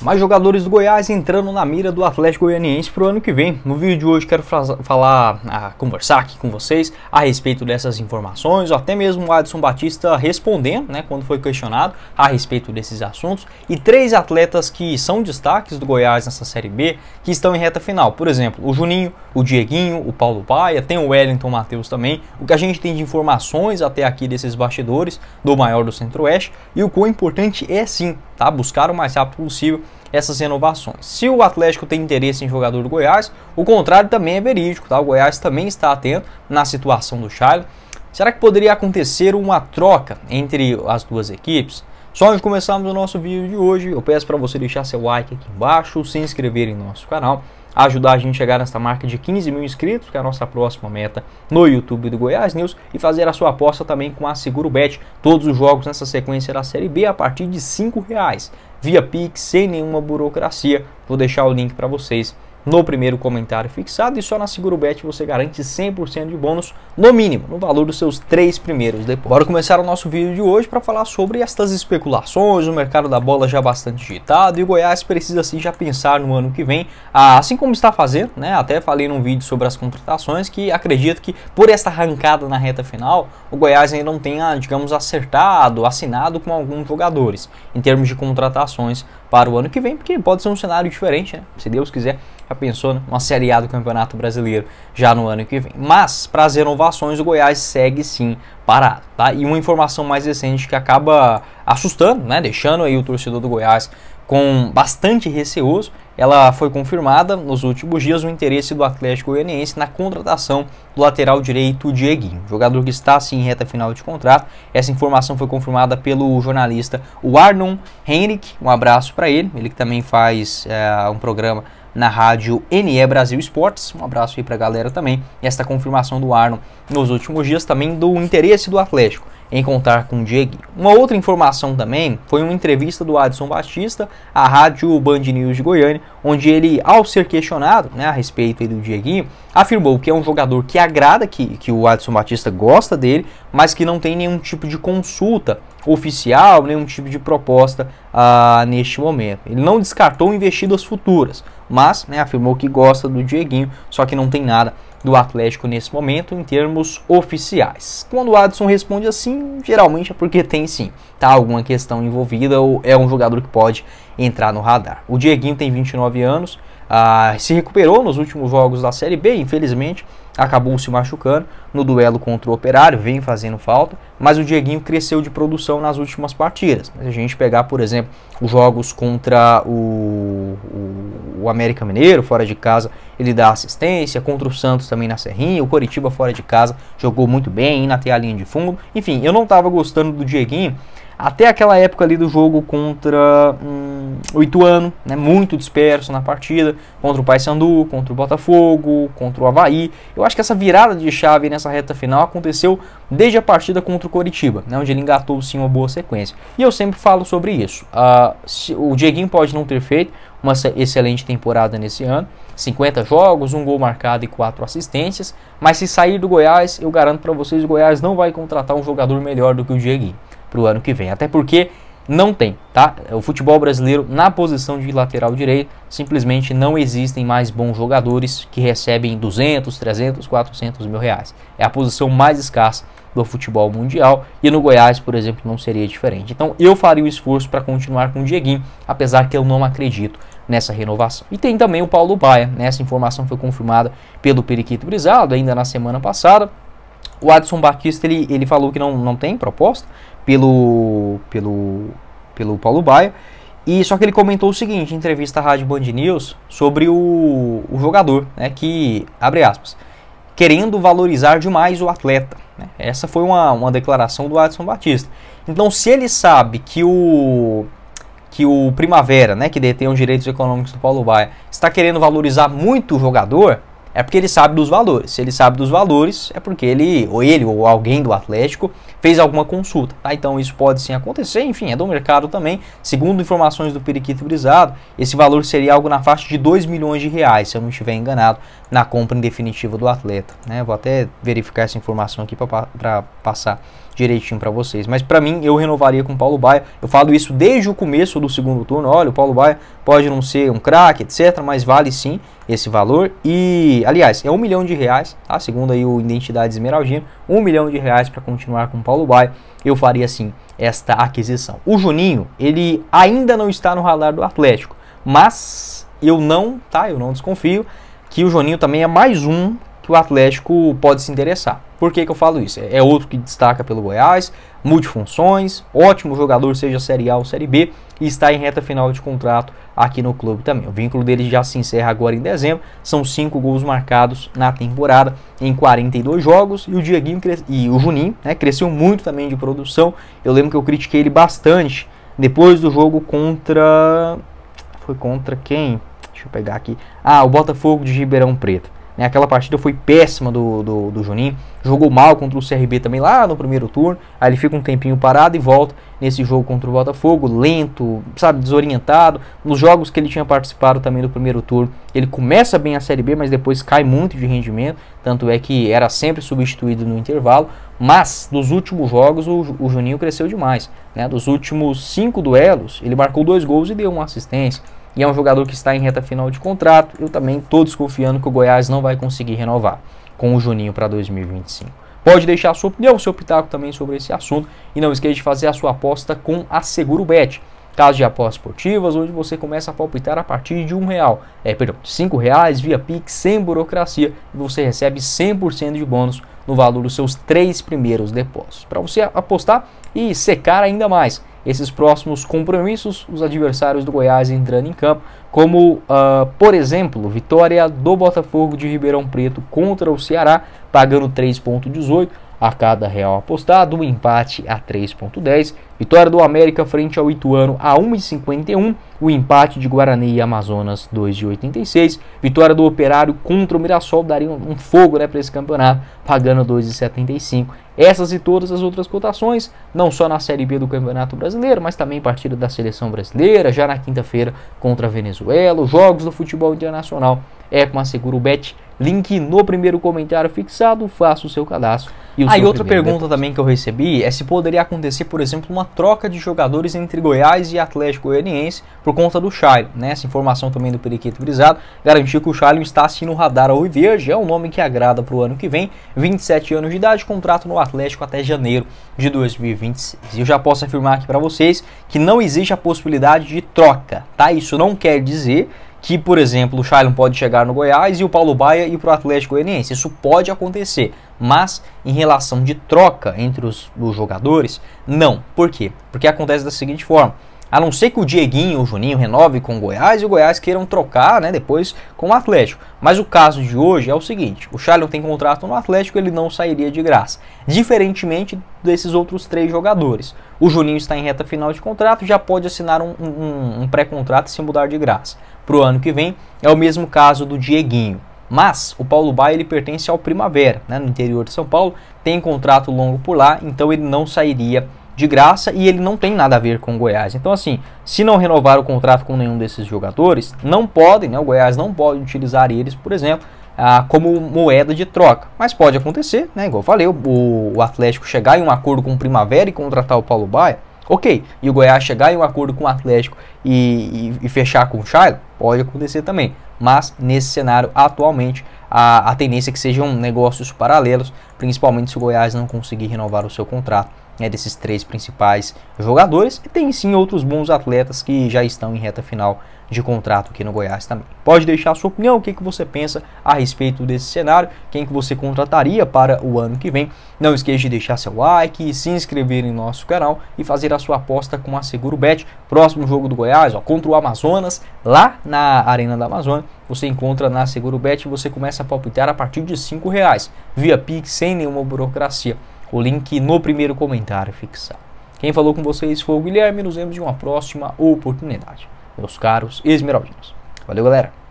Mais jogadores do Goiás entrando na mira do Atlético Goianiense para o ano que vem. No vídeo de hoje quero conversar aqui com vocês a respeito dessas informações, ou até mesmo o Adson Batista respondendo, quando foi questionado a respeito desses assuntos. E 3 atletas que são destaques do Goiás nessa Série B, que estão em reta final. Por exemplo, o Juninho, o Dieguinho, o Paulo Baia, tem o Wellington Matheus também. O que a gente tem de informações até aqui desses bastidores do maior do Centro-Oeste. E o quão importante é sim, buscar o mais rápido possível essas renovações. Se o Atlético tem interesse em jogador do Goiás, o contrário também é verídico, O Goiás também está atento na situação do Charlie. Será que poderia acontecer uma troca entre as duas equipes? Só antes de começarmos o nosso vídeo de hoje, eu peço para você deixar seu like aqui embaixo, se inscrever em nosso canal, ajudar a gente a chegar nessa marca de 15 mil inscritos, que é a nossa próxima meta no YouTube do Goiás News, e fazer a sua aposta também com a SeguroBet. Todos os jogos nessa sequência da Série B a partir de R$5, via Pix, sem nenhuma burocracia. Vou deixar o link para vocês no primeiro comentário fixado, e só na SeguroBet você garante 100% de bônus, no mínimo, no valor dos seus 3 primeiros depósitos. Bora começar o nosso vídeo de hoje para falar sobre estas especulações, o mercado da bola já bastante agitado, e o Goiás precisa sim já pensar no ano que vem, assim como está fazendo, Até falei num vídeo sobre as contratações, que acredito que por esta arrancada na reta final, o Goiás ainda não tenha, digamos, assinado com alguns jogadores, em termos de contratações para o ano que vem, porque pode ser um cenário diferente, Se Deus quiser. Já pensou, uma Série A do Campeonato Brasileiro já no ano que vem. Mas, para as renovações, o Goiás segue sim parado, E uma informação mais recente que acaba assustando, Deixando aí o torcedor do Goiás com bastante receoso. Ela foi confirmada nos últimos dias, o interesse do Atlético Goianiense na contratação do lateral direito Dieguinho, jogador que está sim em reta final de contrato. Essa informação foi confirmada pelo jornalista Arnon Henrique. Um abraço para ele que também faz um programa na rádio NE Brasil Esportes. Um abraço aí para a galera também. E esta confirmação do Arnon nos últimos dias também do interesse do Atlético em contar com o Dieguinho. Uma outra informação também foi uma entrevista do Adson Batista à rádio Band News de Goiânia, onde ele, ao ser questionado a respeito do Dieguinho, afirmou que é um jogador que agrada, que o Adson Batista gosta dele, mas que não tem nenhum tipo de consulta oficial, nenhum tipo de proposta neste momento. Ele não descartou investidas futuras, mas afirmou que gosta do Dieguinho, só que não tem nada do Atlético nesse momento em termos oficiais. Quando o Adson responde assim, geralmente é porque tem sim, alguma questão envolvida, ou é um jogador que pode entrar no radar. O Dieguinho tem 29 anos, se recuperou nos últimos jogos da Série B, infelizmente acabou se machucando no duelo contra o Operário, vem fazendo falta, mas o Dieguinho cresceu de produção nas últimas partidas. Se a gente pegar, por exemplo, os jogos contra o América Mineiro, fora de casa, ele dá assistência, contra o Santos também na Serrinha, o Coritiba fora de casa jogou muito bem, indo até a linha de fundo. Enfim, eu não estava gostando do Dieguinho até aquela época ali do jogo contra o Ituano, muito disperso na partida, contra o Paysandu, contra o Botafogo, contra o Avaí. Eu acho que essa virada de chave nessa reta final aconteceu desde a partida contra o Coritiba, onde ele engatou sim uma boa sequência. E eu sempre falo sobre isso. O Dieguinho pode não ter feito uma excelente temporada nesse ano, 50 jogos, 1 gol marcado e 4 assistências, mas se sair do Goiás, eu garanto para vocês, o Goiás não vai contratar um jogador melhor do que o Dieguinho para o ano que vem, até porque não tem, O futebol brasileiro, na posição de lateral direito, simplesmente não existem mais bons jogadores que recebem 200, 300, 400 mil reais. É a posição mais escassa do futebol mundial, e no Goiás, por exemplo, não seria diferente. Então eu faria o esforço para continuar com o Dieguinho, apesar que eu não acredito nessa renovação. E tem também o Paulo Baia, Essa informação foi confirmada pelo Periquito Brizaldo ainda na semana passada. O Adson Batista ele falou que não tem proposta pelo Paulo Baia, e só que ele comentou o seguinte em entrevista à Rádio Band News sobre o jogador, que, abre aspas, querendo valorizar demais o atleta. Essa foi uma declaração do Adson Batista. Então, se ele sabe que o Primavera, que detém os direitos econômicos do Paulo Baia, está querendo valorizar muito o jogador, é porque ele sabe dos valores. Se ele sabe dos valores, é porque ele ou alguém do Atlético fez alguma consulta. Então isso pode sim acontecer, enfim, é do mercado também. Segundo informações do Periquito Brizado, esse valor seria algo na faixa de 2 milhões de reais, se eu não estiver enganado, na compra em definitiva do atleta. Vou até verificar essa informação aqui para passar direitinho para vocês. Mas para mim, eu renovaria com o Paulo Baier. Eu falo isso desde o começo do segundo turno. Olha, o Paulo Baier pode não ser um craque, etc, mas vale sim esse valor. E, aliás, é R$1 milhão, tá? Segundo aí o Identidade Esmeraldino, R$1 milhão para continuar com o Paulo Baier. Eu faria sim esta aquisição. O Juninho, ele ainda não está no radar do Atlético, mas eu não desconfio que o Juninho também é mais um que o Atlético pode se interessar. Por que eu falo isso? É outro que destaca pelo Goiás, multifunções, ótimo jogador, seja Série A ou Série B, e está em reta final de contrato aqui no clube também. O vínculo dele já se encerra agora em dezembro, são 5 gols marcados na temporada em 42 jogos, e o Dieguinho e o Juninho, né, cresceu muito também de produção. Eu lembro que eu critiquei ele bastante depois do jogo contra... Foi contra quem? Deixa eu pegar aqui. O Botafogo de Ribeirão Preto. Aquela partida foi péssima do Juninho. Jogou mal contra o CRB também lá no primeiro turno. Aí ele fica um tempinho parado e volta nesse jogo contra o Botafogo. Lento, sabe, desorientado. Nos jogos que ele tinha participado também do primeiro turno, ele começa bem a Série B, mas depois cai muito de rendimento. Tanto é que era sempre substituído no intervalo. Mas nos últimos jogos o Juninho cresceu demais, né? Dos últimos 5 duelos, ele marcou 2 gols e deu uma assistência. E é um jogador que está em reta final de contrato. Eu também estou desconfiando que o Goiás não vai conseguir renovar com o Juninho para 2025. Pode deixar a sua opinião, seu pitaco também sobre esse assunto. E não esqueça de fazer a sua aposta com a Segurobet. Caso de apostas esportivas, onde você começa a palpitar a partir de R$1. De R$5 via Pix, sem burocracia. E você recebe 100% de bônus no valor dos seus 3 primeiros depósitos. Para você apostar e secar ainda mais esses próximos compromissos, os adversários do Goiás entrando em campo, como, por exemplo, vitória do Botafogo de Ribeirão Preto contra o Ceará, pagando 3,18 a cada real apostado, um empate a 3,10, vitória do América frente ao Ituano a 1,51, o empate de Guarani e Amazonas 2,86, vitória do Operário contra o Mirassol daria um fogo, né, para esse campeonato, pagando 2,75. Essas e todas as outras cotações, não só na Série B do Campeonato Brasileiro, mas também partida da Seleção Brasileira, já na quinta-feira contra a Venezuela, os jogos do futebol internacional é com a Segurobet. Link no primeiro comentário fixado, faça o seu cadastro. E outra pergunta também que eu recebi é se poderia acontecer, por exemplo, uma troca de jogadores entre Goiás e Atlético Goianiense por conta do Shailon, né? Essa informação também do Periquito Brisado garantiu que o Shailon está assim no radar alviverde, é um nome que agrada para o ano que vem, 27 anos de idade, contrato no Atlético até janeiro de 2026. E eu já posso afirmar aqui para vocês que não existe a possibilidade de troca, tá? Isso não quer dizer que, por exemplo, o Shailon pode chegar no Goiás e o Paulo Baier ir para o Atlético Goianiense. Isso pode acontecer, mas em relação de troca entre os jogadores, não. Por quê? Porque acontece da seguinte forma: a não ser que o Dieguinho ou o Juninho renove com o Goiás e o Goiás queiram trocar, né, depois com o Atlético. Mas o caso de hoje é o seguinte: o Shailon tem contrato no Atlético, ele não sairia de graça. Diferentemente desses outros 3 jogadores. O Juninho está em reta final de contrato, já pode assinar um pré-contrato e se mudar de graça para o ano que vem. É o mesmo caso do Dieguinho. Mas o Paulo Baier, ele pertence ao Primavera, né, no interior de São Paulo, tem contrato longo por lá, então ele não sairia de graça e ele não tem nada a ver com o Goiás. Então, assim, se não renovar o contrato com nenhum desses jogadores, não podem, né, o Goiás não pode utilizar eles, por exemplo, como moeda de troca. Mas pode acontecer, né, igual eu falei, o Atlético chegar em um acordo com o Primavera e contratar o Paulo Baier, ok. E o Goiás chegar em um acordo com o Atlético e fechar com o Shailon, pode acontecer também. Mas nesse cenário, atualmente, a tendência é que sejam negócios paralelos, principalmente se o Goiás não conseguir renovar o seu contrato, né, desses 3 principais jogadores. E tem sim outros bons atletas que já estão em reta final de contrato aqui no Goiás também. Pode deixar a sua opinião, o que você pensa a respeito desse cenário, quem que você contrataria para o ano que vem. Não esqueça de deixar seu like, se inscrever em nosso canal e fazer a sua aposta com a Segurobet. Próximo jogo do Goiás, contra o Amazonas, lá na Arena da Amazônia, você encontra na Segurobet e você começa a palpitar a partir de R$5, via Pix, sem nenhuma burocracia. O link no primeiro comentário fixado. Quem falou com vocês foi o Guilherme, nos vemos em uma próxima oportunidade, meus caros esmeraldinos. Valeu, galera!